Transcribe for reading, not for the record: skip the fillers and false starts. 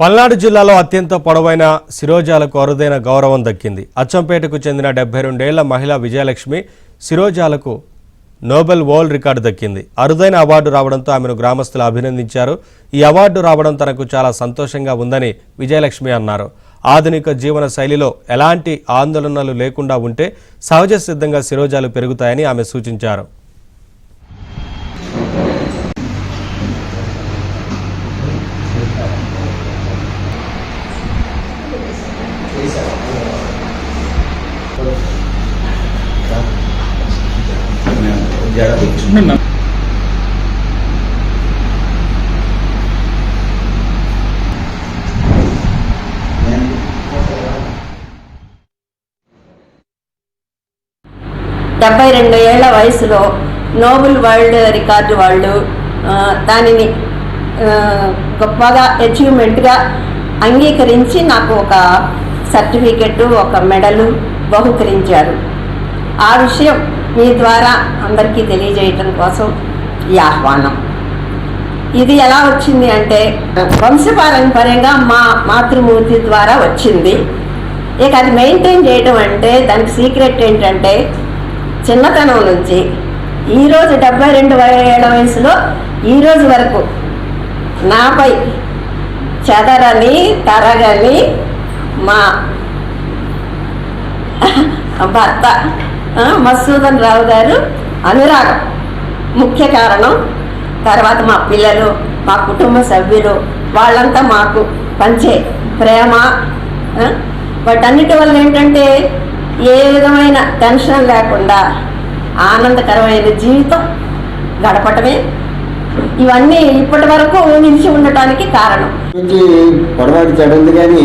పల్నాడు జిల్లాలో అత్యంత పొడవైన శిరోజాలకు అరుదైన గౌరవం దక్కింది. అచ్చంపేటకు చెందిన 72 ఏళ్ల మహిళ విజయలక్ష్మి శిరోజాలకు నోబెల్ వరల్డ్ రికార్డు దక్కింది. అరుదైన అవార్డు రావడంతో ఆమెను గ్రామస్తులు అభినందించారు. ఈ అవార్డు రావడం తనకు చాలా సంతోషంగా ఉందని విజయలక్ష్మి అన్నారు. ఆధునిక జీవన శైలిలో ఎలాంటి ఆందోళనలు లేకుండా ఉంటే సహజ సిద్ధంగా శిరోజాలు పెరుగుతాయని ఆమె సూచించారు. డెబ్బై 72 ఏళ్ల వయసులో నోబెల్ వరల్డ్ రికార్డు వాళ్ళు దానిని గొప్పగా అచీవ్మెంట్గా అంగీకరించి నాకు ఒక సర్టిఫికెట్, ఒక మెడలు బహుకరించారు. ఆ విషయం మీ ద్వారా అందరికీ తెలియజేయటం కోసం ఈ ఆహ్వానం. ఇది ఎలా వచ్చింది అంటే వంశపారంపర్యంగా మా మాతృమూర్తి ద్వారా వచ్చింది. ఇక అది మెయింటైన్ చేయటం అంటే దానికి సీక్రెట్ ఏంటంటే చిన్నతనం నుంచి ఈరోజు 72 ఏళ్ల వయసులో ఈరోజు వరకు నాపై చెదరని తరగని మా భర్త మధుసూదన్ రావు గారు అనురాగం ముఖ్య కారణం. తర్వాత మా పిల్లలు, మా కుటుంబ సభ్యులు వాళ్ళంతా మాకు పంచే ప్రేమ, వాటన్నిటి వల్ల ఏంటంటే ఏ విధమైన టెన్షన్ లేకుండా ఆనందకరమైన జీవితం గడపటమే ఇవన్నీ ఇప్పటి వరకు నిలిచి ఉండటానికి కారణం. పొడవాటి చెడు ఉంది కానీ